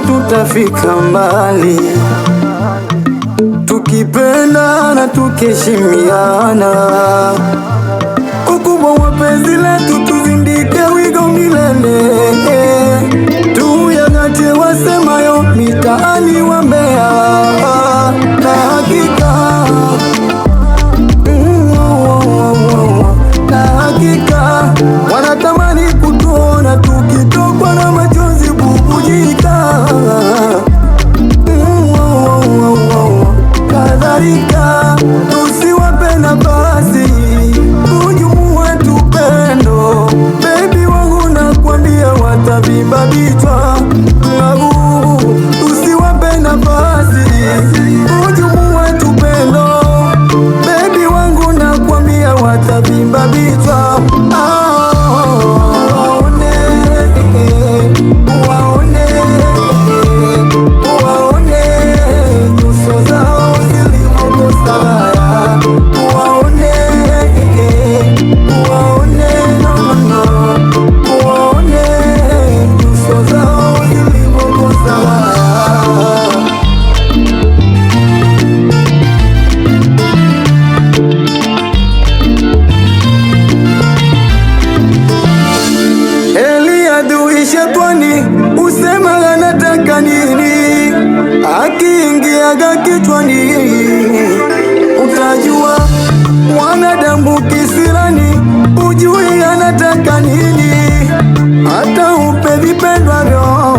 tutafika mbali, tukipenda na tukishimiana. Ukubwa wa penzi letu tuzindike wigo milele, tuyang'ate wasemayo mitaani wambea. Na hakika wanatamani kutuona tukitokwa na machozi bubujika. Kadhalika tusiwape nafasi hujumu wetu pendo. Baby wangu nakwambia watavimba vichwa. Tusiwape nafasi hujumu wetu pendo. Baby wangu nakwambia watavimba vichwa. Shetani usema anataka nini, akiingiaga kichwani utajua. Mwanadamu kisirani ujui anataka nini, hata upe vipendwa vyo